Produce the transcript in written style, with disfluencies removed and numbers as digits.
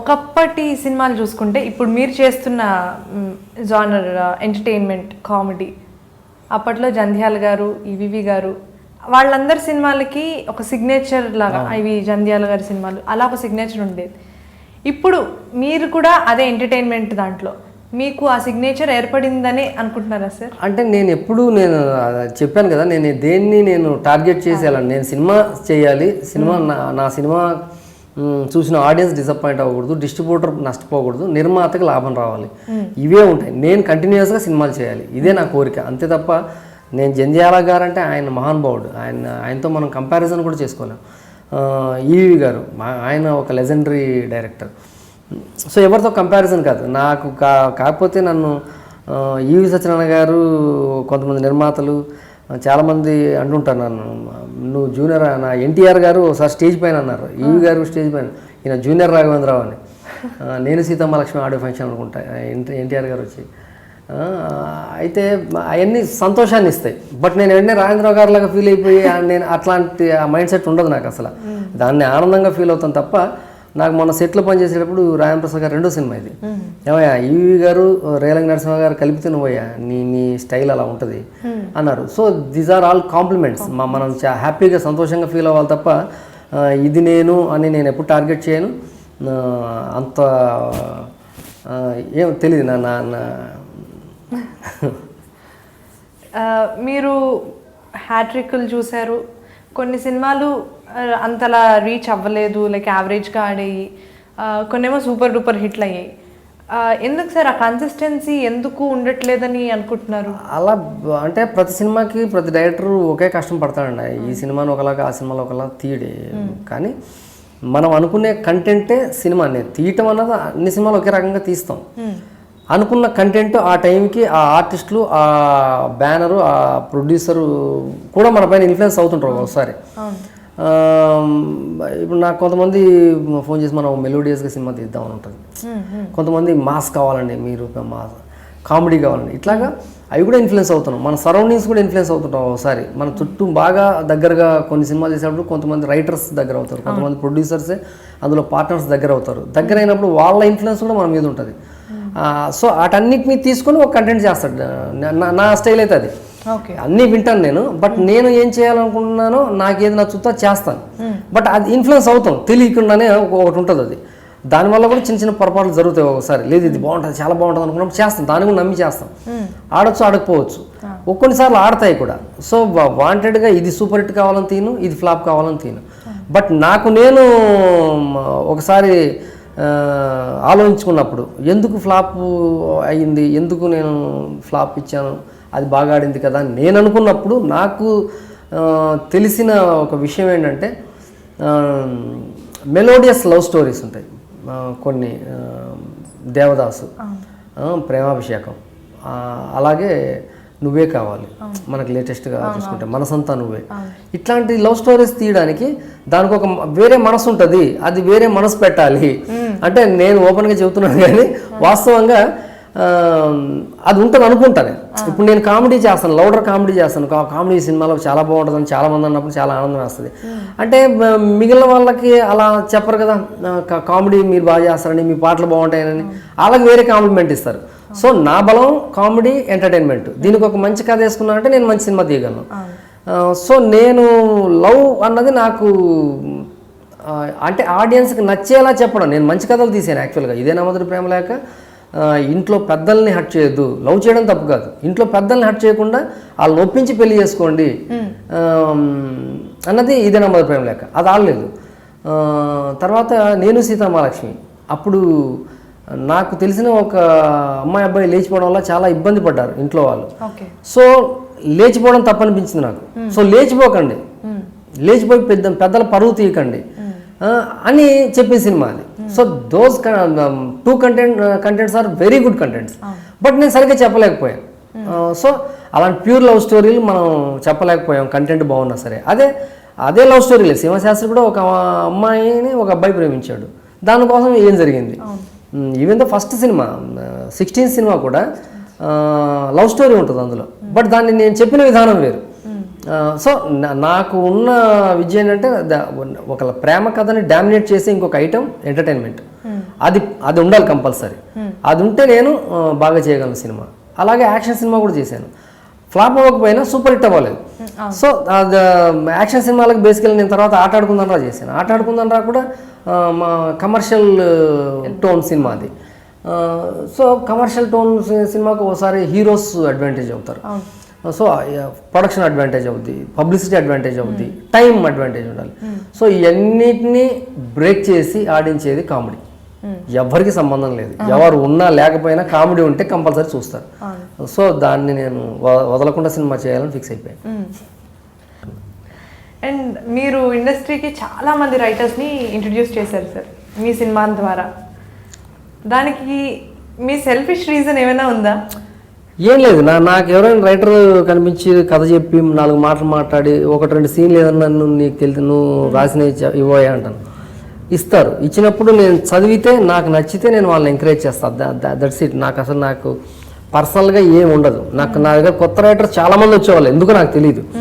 ఒకప్పటి సినిమాలు చూసుకుంటే ఇప్పుడు మీరు చేస్తున్న జానర్ ఎంటర్టైన్మెంట్ కామెడీ, అప్పట్లో జంధ్యాల గారు, ఈవీవి గారు, వాళ్ళందరి సినిమాలకి ఒక సిగ్నేచర్ లాగా ఇవి జంధ్యాల గారి సినిమాలు అలా ఒక సిగ్నేచర్ ఉండేది. ఇప్పుడు మీరు కూడా అదే ఎంటర్టైన్మెంట్ దాంట్లో మీకు ఆ సిగ్నేచర్ ఏర్పడిందని అనుకుంటున్నారా సార్? అంటే నేను ఎప్పుడు చెప్పాను కదా, నేను దేన్ని నేను టార్గెట్ చేసేయాలని, నేను సినిమా చేయాలి, సినిమా నా సినిమా చూసిన ఆడియన్స్ డిసప్పాయింట్ అవ్వకూడదు, డిస్ట్రిబ్యూటర్ నష్టపోకూడదు, నిర్మాతకి లాభం రావాలి, ఇవే ఉంటాయి. నేను కంటిన్యూస్గా సినిమాలు చేయాలి, ఇదే నా కోరిక, అంతే తప్ప నేను జంధ్యాల గారు అంటే ఆయన మహానుభావుడు, ఆయనతో మనం కంపారిజన్ కూడా చేసుకోలేం. ఈవీవి గారు ఆయన ఒక లెజెండరీ డైరెక్టర్, సో ఎవరితో కంపారిజన్ కాదు నాకు. కాకపోతే నన్ను ఈవి సత్యనారాయణ గారు, కొంతమంది నిర్మాతలు చాలామంది అంటుంటారు నన్ను, నువ్వు జూనియర్, నా ఎన్టీఆర్ గారు ఒకసారి స్టేజ్ పైన అన్నారు, ఈవి గారు స్టేజ్ పైన, ఈయన జూనియర్ రాఘవేంద్రరావు అని. నేను సీతమ్మలక్ష్మి ఆడియో ఫంక్షన్ అనుకుంటా, ఎన్టీఆర్ గారు వచ్చి. అయితే అవన్నీ సంతోషాన్ని ఇస్తాయి. బట్ నేను వెంటనే రాజేంద్రరావు గారు లాగా ఫీల్ అయిపోయి నేను అట్లాంటి ఆ మైండ్ సెట్ ఉండదు నాకు అసలు. దాన్ని ఆనందంగా ఫీల్ అవుతాను తప్ప, నాకు మొన్న సెట్లో పనిచేసేటప్పుడు రాజేంద్ర ప్రసాద్ గారు రెండో సినిమా ఇది, ఏమయ్యా ఈవీ గారు రేలంగి నరసింహ గారు కలిపితే నువ్వయ్యా నీ స్టైల్ అలా ఉంటుంది అన్నారు. So these are all compliments. మనం హ్యాపీగా సంతోషంగా ఫీల్ అవ్వాలి తప్ప ఇది నేను అని నేను ఎప్పుడు టార్గెట్ చేయను. అంత ఏం తెలియదు నా మీరు హ్యాట్రిక్లు చూశారు, కొన్ని సినిమాలు అంతలా రీచ్ అవ్వలేదు, లైక్ యావరేజ్గా ఆడేవి, కొన్నేమో సూపర్ డూపర్ హిట్లు అయ్యాయి. ఎందుకు సార్ ఆ కన్సిస్టెన్సీ ఎందుకు ఉండట్లేదని అనుకుంటున్నారు? అలా అంటే ప్రతి సినిమాకి ప్రతి డైరెక్టర్ ఒకే కష్టం పడతాడండి. ఈ సినిమాను ఒకలాగా ఆ సినిమాలో ఒకలా తీయడే, కానీ మనం అనుకునే కంటెంటే సినిమాని తీయటం అన్నది అన్ని సినిమాలు ఒకే రకంగా తీస్తాం. అనుకున్న కంటెంట్ ఆ టైంకి ఆ ఆర్టిస్టులు, ఆ బ్యానరు, ఆ ప్రొడ్యూసరు కూడా మన పైన ఇన్ఫ్లుయెన్స్ అవుతుంటారు ఒకసారి. ఇప్పుడు నాకు కొంతమంది ఫోన్ చేసి మనం మెలోడియస్గా సినిమా తీద్దామని ఉంటుంది, కొంతమంది మాస్ కావాలండి, మీరు మాస్ కామెడీ కావాలండి, ఇట్లాగా అవి కూడా ఇన్ఫ్లుయెన్స్ అవుతున్నాం. మన సరౌండింగ్స్ కూడా ఇన్ఫ్లుయెన్స్ అవుతుంటాం ఒకసారి. మన చుట్టూ బాగా దగ్గరగా కొన్ని సినిమాలు చేసేటప్పుడు కొంతమంది రైటర్స్ దగ్గర అవుతారు, కొంతమంది ప్రొడ్యూసర్సే అందులో పార్ట్నర్స్ దగ్గర అవుతారు. దగ్గర అయినప్పుడు వాళ్ళ ఇన్ఫ్లుయెన్స్ కూడా మన మీద ఉంటుంది. సో వాటన్నిటిని తీసుకొని ఒక కంటెంట్ చేస్తాడు. నా స్టైల్ అయితే అది. అన్నీ వింటాను నేను, బట్ నేను ఏం చేయాలనుకుంటున్నానో నాకు ఏది నచ్చుతో చేస్తాను. బట్ అది ఇన్ఫ్లుయెన్స్ అవుతాం తెలియకుండానే, ఒకటి ఉంటుంది అది. దానివల్ల కూడా చిన్న చిన్న పొరపాట్లు జరుగుతాయి ఒకసారి. లేదు ఇది బాగుంటుంది, చాలా బాగుంటుంది అనుకున్నప్పుడు చేస్తాం, దాన్ని కూడా నమ్మి చేస్తాం. ఆడొచ్చు ఆడకపోవచ్చు, కొన్నిసార్లు ఆడతాయి కూడా. సో వాంటెడ్గా ఇది సూపర్ హిట్ కావాలని తీను, ఇది ఫ్లాప్ కావాలని తీను. బట్ నాకు నేను ఒకసారి ఆలోచించుకున్నప్పుడు ఎందుకు ఫ్లాప్ అయ్యింది, ఎందుకు నేను ఫ్లాప్ ఇచ్చాను, అది బాగా ఆడింది కదా అని నేను అనుకున్నప్పుడు నాకు తెలిసిన ఒక విషయం ఏంటంటే, మెలోడియస్ లవ్ స్టోరీస్ ఉంటాయి కొన్ని, దేవదాసు, ప్రేమాభిషేకం, అలాగే నువ్వే కావాలి, మనకు లేటెస్ట్గా చూసుకుంటే మనసంతా నువ్వే, ఇట్లాంటి లవ్ స్టోరీస్ తీయడానికి దానికి ఒక వేరే మనసు ఉంటుంది, అది వేరే మనసు పెట్టాలి. అంటే నేను ఓపెన్గా చెబుతున్నాను కానీ వాస్తవంగా అది ఉంటుంది అనుకుంటాను. ఇప్పుడు నేను కామెడీ చేస్తాను, లౌడర్ కామెడీ చేస్తాను, కామెడీ సినిమాలో చాలా బాగుంటుందని చాలామంది అన్నప్పుడు చాలా ఆనందం వేస్తుంది. అంటే మిగిలిన వాళ్ళకి అలా చెప్పరు కదా, కామెడీ మీరు బాగా చేస్తారని, మీ పాటలు బాగుంటాయని, వాళ్ళకి వేరే కాంప్లిమెంట్ ఇస్తారు. సో నా బలం కామెడీ ఎంటర్టైన్మెంట్, దీనికి ఒక మంచి కథ వేసుకున్నానంటే నేను మంచి సినిమా తీయగలను. సో నేను లవ్ అన్నది నాకు అంటే ఆడియన్స్కి నచ్చేలా చెప్పడం. నేను మంచి కథలు తీసాను యాక్చువల్గా. ఇదే నా మొదటి ప్రేమ లేక ఇంట్లో పెద్దల్ని హర్ట్ చేయొద్దు, లవ్ చేయడం తప్పు కాదు, ఇంట్లో పెద్దల్ని హర్ట్ చేయకుండా వాళ్ళని ఒప్పించి పెళ్లి చేసుకోండి అన్నది ఇదే నా మొదటి ప్రేమ లేక. అది ఆడలేదు. తర్వాత నేను సీతమ్మలక్ష్మి, అప్పుడు నాకు తెలిసిన ఒక అమ్మాయి అబ్బాయి లేచిపోవడం వల్ల చాలా ఇబ్బంది పడ్డారు ఇంట్లో వాళ్ళు. సో లేచిపోవడం తప్పనిపించింది నాకు. సో లేచిపోకండి, లేచిపోయి పెద్దల పరువు తీయకండి అని చెప్పే సినిమా అది. So those two contents are very good contents, but నేను సరిగ్గా చెప్పలేకపోయాను. సో అలాంటి ప్యూర్ లవ్ స్టోరీలు మనం చెప్పలేకపోయాం, కంటెంట్ బాగున్నా సరే. అదే లవ్ స్టోరీలే, శివశాస్త్రి కూడా ఒక అమ్మాయిని ఒక అబ్బాయి ప్రేమించాడు, దానికోసం ఏం జరిగింది. Even the first cinema 16 cinema కూడా లవ్ స్టోరీ ఉంటుంది అందులో, బట్ దాన్ని నేను చెప్పిన విధానం వేరు. సో నాకు ఉన్న విద్య ఏంటంటే ఒక ప్రేమ కథని డామినేట్ చేసే ఇంకొక ఐటమ్ ఎంటర్టైన్మెంట్. అది అది ఉండాలి కంపల్సరీ. అది ఉంటే నేను బాగా చేయగలను సినిమా. అలాగే యాక్షన్ సినిమా కూడా చేశాను. ఫ్లాప్ అవ్వకపోయినా సూపర్ హిట్ అవ్వలేదు. సో యాక్షన్ సినిమాలకు బేసికల్ నేను తర్వాత ఆట ఆడుకుందాం రా చేశాను. ఆట ఆడుకుందాం రా కూడా మా కమర్షియల్ టోన్ సినిమా అది. సో కమర్షియల్ టోన్ సినిమాకు ఒకసారి హీరోస్ అడ్వాంటేజ్ అవుతారు. సో ప్రొడక్షన్ అడ్వాంటేజ్ అవుద్ది, పబ్లిసిటీ అడ్వాంటేజ్ అవుద్ది, టైం అడ్వాంటేజ్ ఉండాలి. సో ఇవన్నిటిని బ్రేక్ చేసి ఆడించేది కామెడీ. ఎవరికి సంబంధం లేదు, ఎవరు ఉన్నా లేకపోయినా కామెడీ ఉంటే కంపల్సరీ చూస్తారు. సో దాన్ని నేను వదలకుండా సినిమా చేయాలని ఫిక్స్ అయిపోయాను. అండ్ మీరు ఇండస్ట్రీకి చాలా మంది రైటర్స్ని ఇంట్రడ్యూస్ చేశారు సార్ మీ సినిమా ద్వారా. దానికి మీ సెల్ఫిష్ రీజన్ ఏమైనా ఉందా? ఏం లేదు, నాకు ఎవరైనా రైటర్ కనిపించి కథ చెప్పి 4 మాటలు మాట్లాడి 1-2 సీన్లు ఏదన్నా నీకు తెలిసి నువ్వు రాసిన ఇవ్వయా అంటాను. ఇస్తారు. ఇచ్చినప్పుడు నేను చదివితే నాకు నచ్చితే నేను వాళ్ళని ఎంకరేజ్ చేస్తాను. That's it. నాకు పర్సనల్గా ఏమి ఉండదు. నా దగ్గర కొత్త రైటర్స్ చాలామంది వచ్చేవాళ్ళు, ఎందుకో నాకు తెలియదు.